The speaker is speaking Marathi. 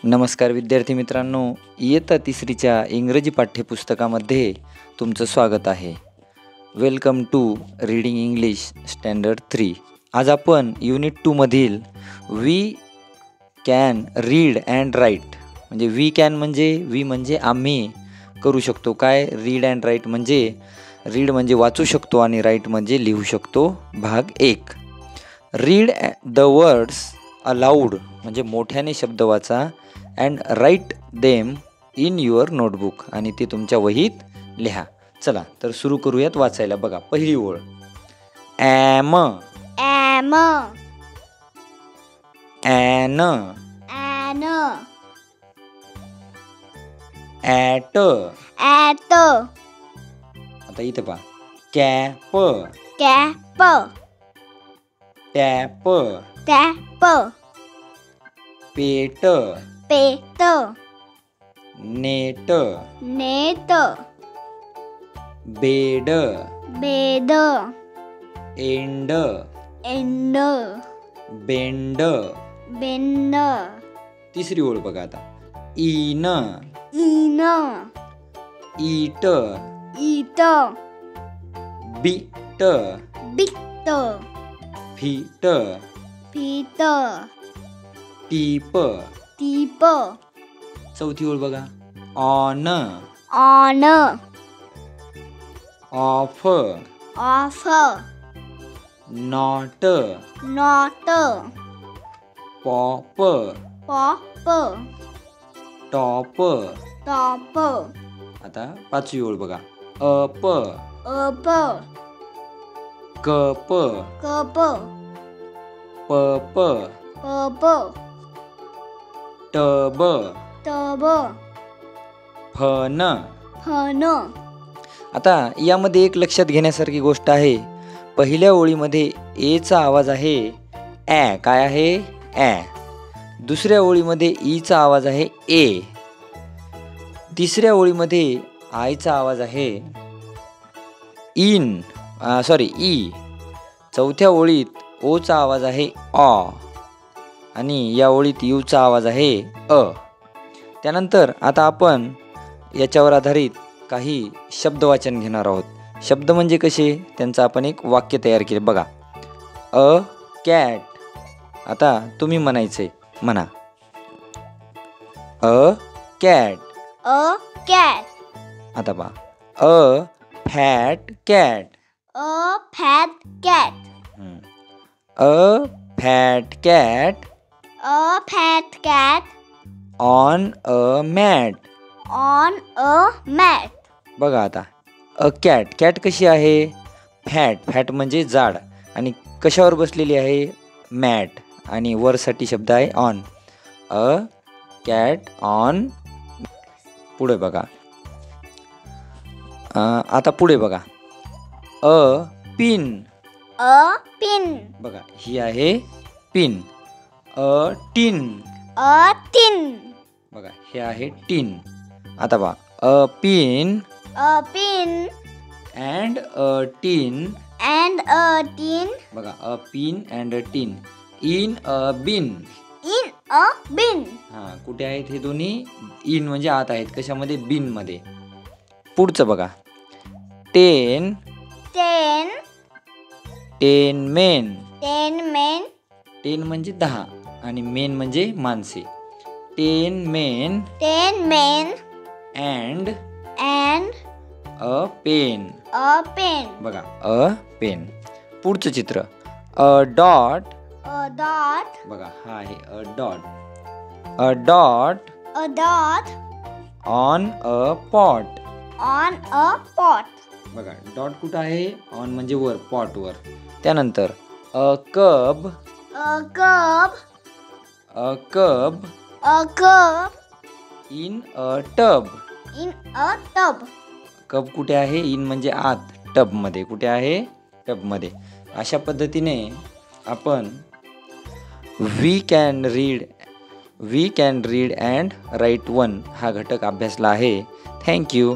नमस्कार विद्यार्थी मित्रांनो, इयत्ता तिसरीच्या इंग्रजी पाठ्यपुस्तकामध्ये तुमचं स्वागत आहे. Welcome to reading English standard 3. आज आपण युनिट 2 मधील we can read and write म्हणजे वी कॅन म्हणजे आम्ही करू शकतो काय, रीड अँड राईट म्हणजे रीड म्हणजे वाचू शकतो आणि राईट म्हणजे लिहू शकतो. भाग 1. रीड द वर्ड्स अलाउड म्हणजे मोठ्याने शब्द वाचा and write them in your notebook आणि ते तुमच्या वहीत लिहा. चला तर सुरू करूयात वाचायला. बघा पहिली ओळ. Am am an an at. At आता इथे पहा. Cap cap tap tap pet pet net net bed bed end end bend. Bend तिसरी ओळ बघा आता. In in it it bit bit fit fit tip. Tip चौथी ओळ बघा. On on off off not not pop pop top. Top आता पाचवी ओळ बघा. अप अप कप कप पप पप टब टब फन. फन आता यामध्ये एक लक्षात घेण्यासारखी गोष्ट आहे. पहिल्या ओळीमध्ये एचा आवाज आहे ॲ. काय आहे? ॲ. दुसऱ्या ओळीमध्ये ईचा आवाज आहे ए. तिसऱ्या ओळीमध्ये आयचा आवाज आहे ई. चौथ्या ओळीत ओचा आवाज आहे ऑ आणि या ओळीत यूचा आवाज आहे अ. त्यानंतर आता आपण याच्यावर आधारित काही शब्दवाचन घेणार आहोत. शब्द म्हणजे कसे त्यांचं आपण एक वाक्य तयार केले. बघा. अ कॅट. आता तुम्ही म्हणायचे. म्हणा. A cat. अ कॅट आता पहा. A fat cat. A fat cat a fat cat a fat cat on a mat. On a mat बघा आता. A cat. कॅट कशी आहे? फॅट म्हणजे जाड आणि कशावर बसलेली आहे? मॅट आणि वरसाठी शब्द आहे ऑन. A cat on. पुढे बघा. आता पुढे बघा. A pin. अ पिन बघा ही आहे pin. A tin. A tin बघा हे आहे टिन. आता पहा. A pin a pin and a tin. And a tin बघा. A pin and a tin in a bin. In a bin हां कुठे आहेत हे दोन्ही? इन म्हणजे आत आहेत. कशामध्ये? बिन मध्ये. पुढचं बघा. Ten. Ten men. Ten men ten म्हणजे 10 आणि मेन म्हणजे माणसे. Ten men and and a pen. A pen बघा. A pen. पुढचं चित्र. A dot. अ डॉट बघा हा आहे a dot. A dot a dot on a pot. On a pot बघा डॉट कुठं आहे? ऑन म्हणजे वर, पॉट वर. त्यानंतर अ कब. अ कप अ कब a cup in a tub. In a tub cup कुठे आहे? इन म्हणजे आत. टबमध्ये. कुठे आहे? टबमध्ये. अशा पद्धतीने आपण we can read and write 1 हा घटक अभ्यासला आहे. थँक्यू.